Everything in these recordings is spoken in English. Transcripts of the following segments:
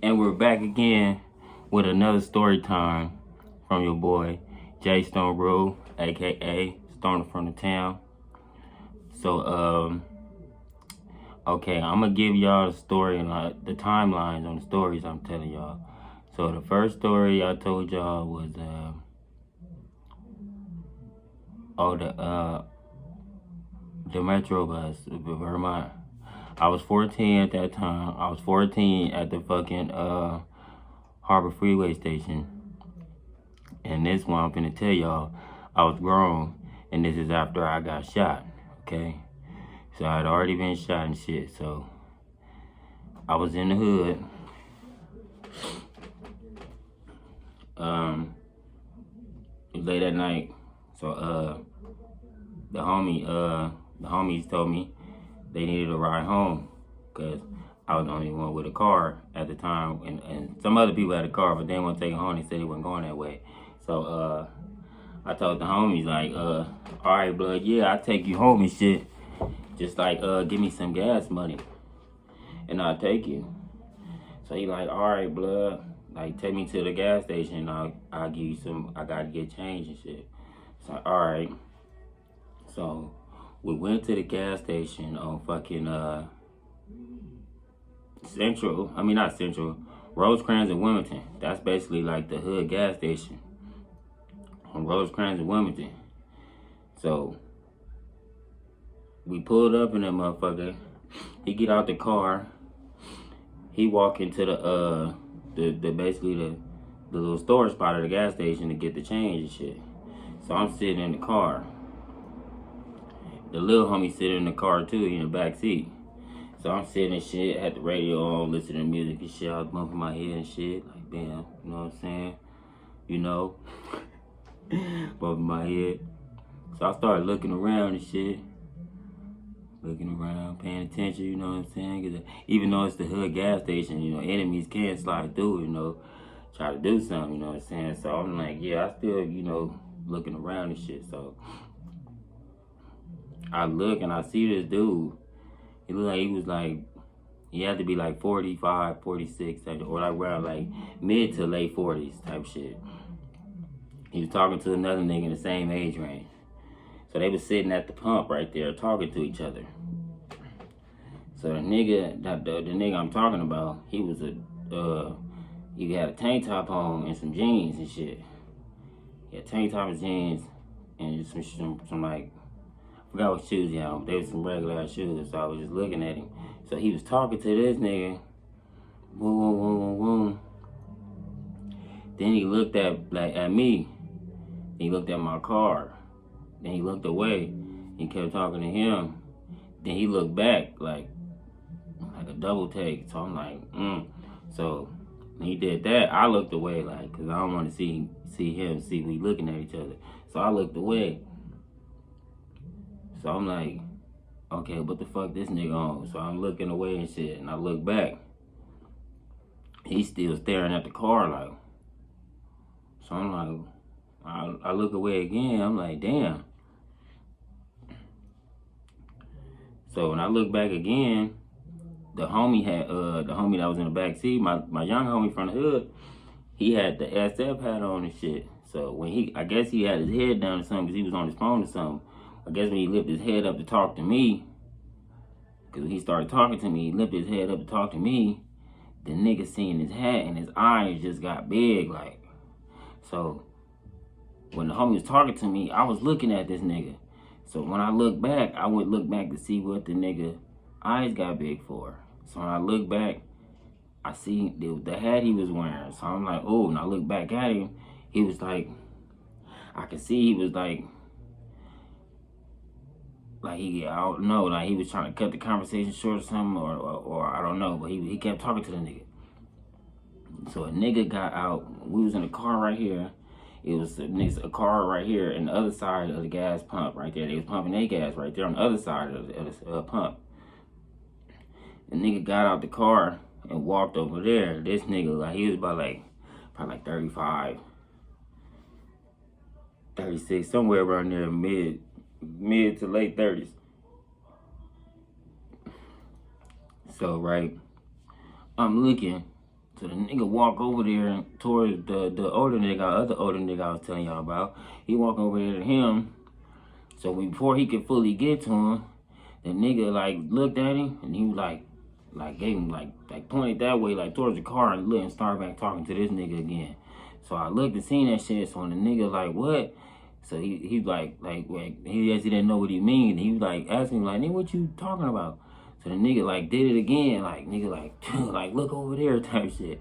And we're back again with another story time from your boy, J Stone Brew, aka Stoner from the town. So, okay, I'm gonna give y'all the story and the timelines on the stories I'm telling y'all. So the first story I told y'all was the Metro bus, Vermont. I was 14 at that time. I was 14 at the fucking Harbor Freeway station. And this one I'm finna tell y'all, I was grown, and this is after I got shot, okay? So I had already been shot and shit, so I was in the hood. It was late at night, so the homies told me they needed a ride home, cause I was the only one with a car at the time, and some other people had a car, but they didn't want to take it home. They said they wasn't going that way. So I told the homies like, all right, blood, yeah, I'll take you home and shit. Just like, give me some gas money, and I'll take you. So he like, all right, blood, like take me to the gas station. I'll give you some. I gotta get change and shit. So all right. So we went to the gas station on fucking Central. I mean not Central. Rosecrans and Wilmington. That's basically like the hood gas station on Rosecrans and Wilmington. So we pulled up in that motherfucker. He get out the car. He walk into the basically the little storage spot of the gas station to get the change and shit. So I'm sitting in the car. The little homie sitting in the car too, in the back seat. So I'm sitting and shit, had the radio on, listening to music and shit. I was bumping my head and shit, like damn, you know what I'm saying? You know, bumping my head. So I started looking around and shit. Looking around, paying attention, you know what I'm saying? Cause even though it's the hood gas station, you know, enemies can slide through, you know, try to do something, you know what I'm saying? So I'm like, yeah, I still, you know, looking around and shit. So I look and I see this dude. He looked like he was like, he had to be like 45, 46, or like around like mid to late 40s type shit. He was talking to another nigga in the same age range. So they was sitting at the pump right there talking to each other. So the nigga, the nigga I'm talking about, he was he had a tank top on and some jeans and shit. He had tank top and jeans and just some like, I forgot what shoes he had. They were some regular ass shoes, so I was just looking at him. So he was talking to this nigga. Boom, boom, boom, boom, boom. Then he looked at me. He looked at my car. Then he looked away. He kept talking to him. Then he looked back like a double take. So I'm like, So when he did that, I looked away like, cause I don't want to see him, see we looking at each other. So I looked away. So I'm like, okay, what the fuck this nigga on? So I'm looking away and shit, and I look back. He's still staring at the car like. So I'm like, I look away again. I'm like, damn. So when I look back again, the homie that was in the back seat, my young homie from the hood, he had the SF hat on and shit. So when I guess he had his head down or something because he was on his phone or something. I guess when he lifted his head up to talk to me, because when he started talking to me, he lifted his head up to talk to me, the nigga seen his hat and his eyes just got big like. So when the homie was talking to me, I was looking at this nigga. So when I look back, I would look back to see what the nigga eyes got big for. So when I look back, I see the hat he was wearing. So I'm like, oh, and I look back at him, he was like, I could see he was like I don't know, like he was trying to cut the conversation short or something, or I don't know, but he kept talking to the nigga. So a nigga got out, we was in a car right here. It was a car right here and the other side of the gas pump right there. They was pumping their gas right there on the other side of the pump. The nigga got out the car and walked over there. This nigga, like, he was about probably like 35, 36, somewhere around there, mid to late 30s. So, right, I'm looking, So the nigga walk over there towards the older nigga, other older nigga I was telling y'all about. He walk over there to him. So before he could fully get to him, the nigga like looked at him and he was like gave him like pointed that way like towards the car and looked and started back talking to this nigga again. So I looked and seen that shit. So when the nigga like what? So he like he actually didn't know what he mean. He was like asking like, nigga, what you talking about? So the nigga like did it again, like nigga like like look over there type shit.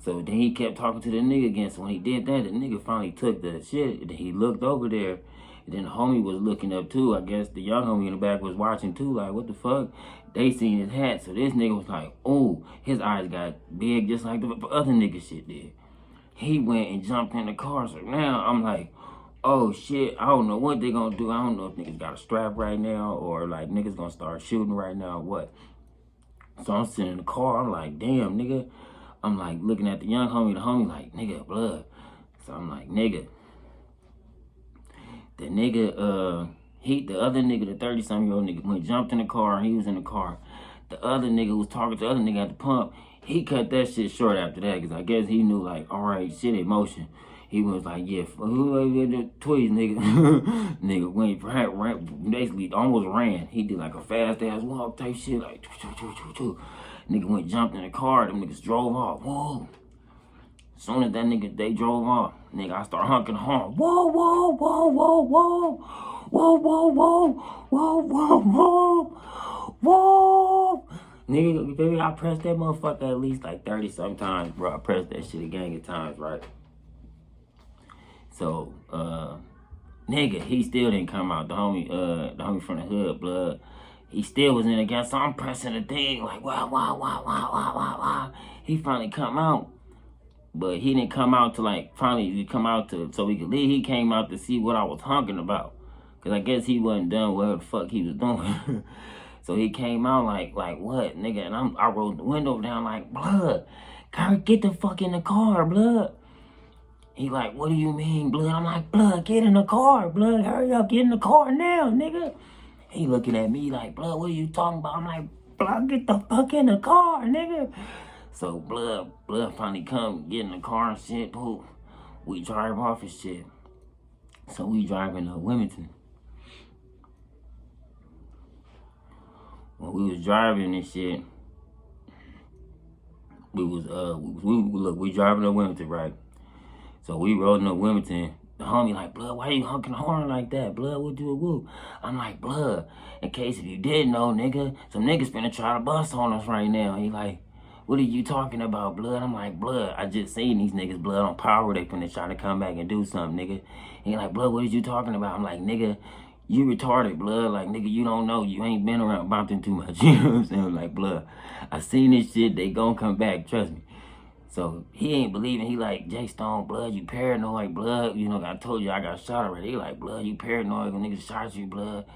So then he kept talking to the nigga again. So when he did that, the nigga finally took the shit. And then he looked over there. And then the homie was looking up too. I guess the young homie in the back was watching too. Like, what the fuck? They seen his hat. So this nigga was like, oh, his eyes got big just like the other nigga shit did. He went and jumped in the car. So now I'm like, oh shit, I don't know what they gonna do. I don't know if niggas got a strap right now or like niggas gonna start shooting right now or what. So I'm sitting in the car. I'm like, damn, nigga. I'm like looking at the young homie. The homie like, nigga, blood. So I'm like, nigga. The nigga, the other nigga, the 30-something-year-old nigga, when he jumped in the car, he was in the car. The other nigga was talking to the other nigga at the pump. He cut that shit short after that, because I guess he knew, like, all right, shit in motion. He was like, yeah, the tweets, nigga. Nigga ran, basically almost ran. He did like a fast-ass walk type shit, like, Nigga went, jumped in the car, them niggas drove off. Whoa. As soon as that nigga, they drove off, nigga, I start honking the horn. Whoa, whoa, whoa, whoa, whoa. Whoa, whoa, whoa. Whoa, whoa, whoa. Whoa. Nigga, baby, I pressed that motherfucker at least like 30-something times, bro. I pressed that shit a gang of times, right? So, nigga, he still didn't come out. The homie from the hood, blood. He still was in the gas, so I'm pressing the thing like, wow. He finally come out. But he didn't come out to like, finally he come out to, so we could leave. He came out to see what I was honking about. Cause I guess he wasn't done whatever the fuck he was doing. So he came out like what, nigga? And I rolled the window down like, blood, gotta get the fuck in the car, blood. He like, what do you mean, blood? I'm like, blood, get in the car, blood, hurry up, get in the car now, nigga. He looking at me like, blood, what are you talking about? I'm like, blood, get the fuck in the car, nigga. So blood finally come, get in the car and shit, poop. We drive off and shit. So we driving to Wilmington. When we was driving and shit, we driving to Wilmington, right? So we rolling to Wilmington. The homie like, blood, why you honking the horn like that? Blood, what do it woo? I'm like, blood, in case if you didn't know, nigga, some niggas finna try to bust on us right now. He like, what are you talking about, blood? I'm like, blood, I just seen these niggas, blood, on power. They finna try to come back and do something, nigga. He like, blood, what are you talking about? I'm like, nigga, you retarded, blood. Like, nigga, you don't know. You ain't been around Compton too much. You know what I'm saying? Like, blood, I seen this shit. They gonna come back, trust me. So he ain't believing. He like, J Stone, blood, you paranoid, blood. You know, I told you I got shot already. He like, blood, you paranoid when niggas shot you, blood.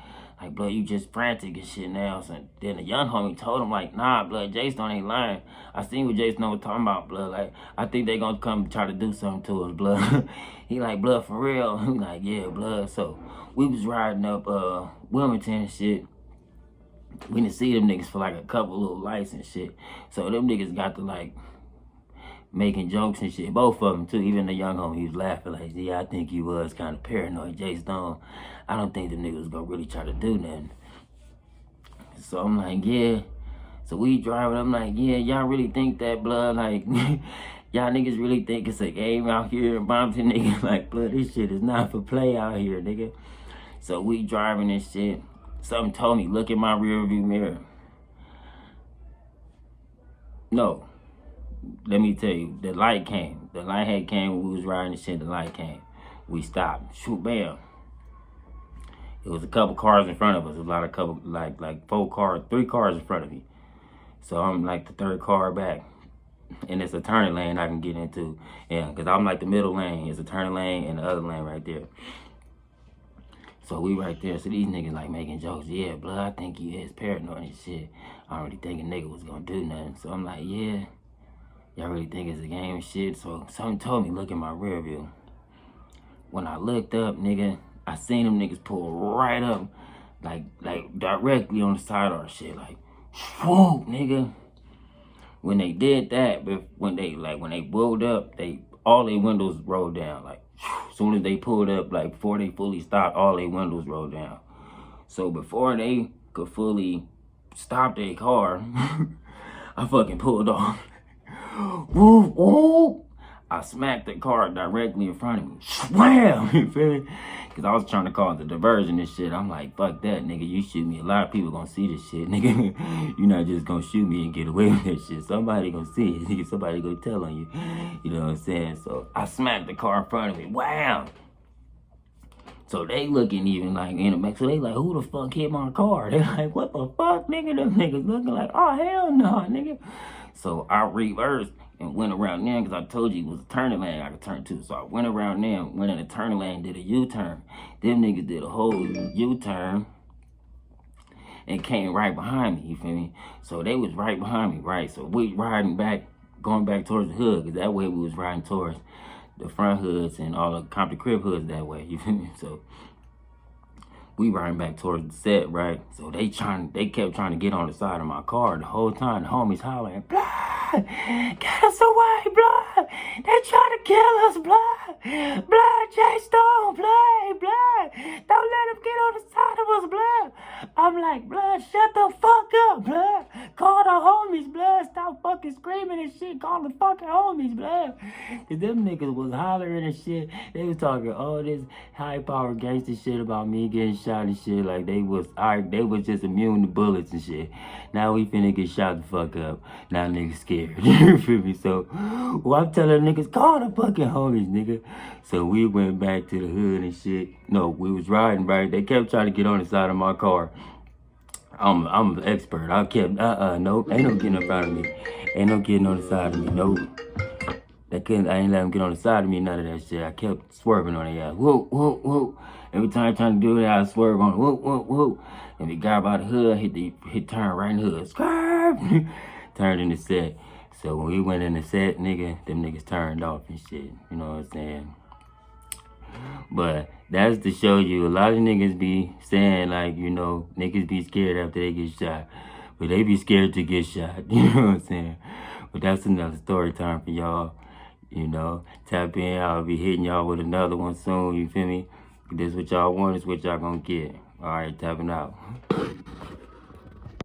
Like, blood, you just frantic and shit now. So then the young homie told him, like, nah, blood, J Stone ain't lying. I seen what J Stone was talking about, blood. Like, I think they gonna come try to do something to us, blood. He like, blood, for real? He like, yeah, blood. So we was riding up Wilmington and shit. We didn't see them niggas for like a couple little lights and shit. So them niggas got to like making jokes and shit. Both of them too. Even the young homie, he was laughing like, yeah, I think you was kind of paranoid, J Stone. I don't think the niggas gonna really try to do nothing. So I'm like, yeah. So we driving, I'm like, yeah, y'all really think that, blood? Like, y'all niggas really think it's a game out here in Compton, nigga? Like, blood, this shit is not for play out here, nigga. So we driving and shit. Something told me, look in my rear view mirror. No. Let me tell you, the light came. The light had came when we was riding and shit, the light came. We stopped. Shoot, bam. It was a couple cars in front of us. A lot of couple, like 3 cars in front of me. So I'm like the 3rd car back. And it's a turning lane I can get into. Yeah, because I'm like the middle lane. It's a turning lane and the other lane right there. So we right there. So these niggas like making jokes. Yeah, blood, I think you is paranoid and shit. I don't really think a nigga was gonna do nothing. So I'm like, yeah. Y'all really think it's a game and shit? So something told me, look in my rear view. When I looked up, nigga, I seen them niggas pull right up, like directly on the side of our shit. Like, whoa, nigga. when they did that, when they rolled up, all their windows rolled down. Like, as soon as they pulled up, like before they fully stopped, all their windows rolled down. So before they could fully stop their car, I fucking pulled off. Woo, woo. I smacked the car directly in front of me. Wham! You feel me? Because I was trying to cause the diversion and shit. I'm like, fuck that, nigga. You shoot me. A lot of people gonna see this shit, nigga. You're not just gonna shoot me and get away with that shit. Somebody gonna see it, nigga. Somebody gonna tell on you. You know what I'm saying? So I smacked the car in front of me. Wow! So they looking even like in the back. So they like, who the fuck hit my car? They like, what the fuck, nigga? Them niggas looking like, oh, hell no, nigga. So I reversed and went around there because I told you it was a turning lane I could turn to. So I went around there, went in a turning lane, did a U-turn. Them niggas did a whole U-turn and came right behind me, you feel me? So they was right behind me, right? So we riding back, going back towards the hood, because that way we was riding towards the front hoods and all the Compton crib hoods that way, you feel me? So we riding back towards the set, right? So they kept trying to get on the side of my car the whole time. The homies hollering, blood, get us away, blood. They trying to kill us, blood. Blood, J Stone, blood. Don't let them get on the side of us, blood. I'm like, blood, shut the fuck up, blood. Call the homies, blood. Stop fucking screaming and shit. Call the fucking homies, blood. Cause them niggas was hollering and shit. They was talking all this high-power gangster shit about me getting shot and shit. Like they was just immune to bullets and shit. Now we finna get shot the fuck up. Now niggas scared. You feel me? So, well, I'm telling niggas, call the fucking homies, nigga. So we went back to the hood and shit. No, we was riding, right? They kept trying to get on the side of my car. I'm an expert. I kept, nope, ain't no getting up out of me. Ain't no getting on the side of me, nope. I ain't let them get on the side of me, none of that shit. I kept swerving on their ass. Whoa, whoa, whoa. Every time I trying to do that, I swerve on it. Whoa, whoa, whoa. And the guy by the hood hit turn right in the hood. Swerve! Turned in the set. So when we went in the set, nigga, them niggas turned off and shit. You know what I'm saying? But that's to show you a lot of niggas be saying like, you know, niggas be scared after they get shot. But they be scared to get shot. You know what I'm saying? But that's another story time for y'all. You know, tap in. I'll be hitting y'all with another one soon. You feel me? This what y'all want is what y'all gonna get. All right, tapping out.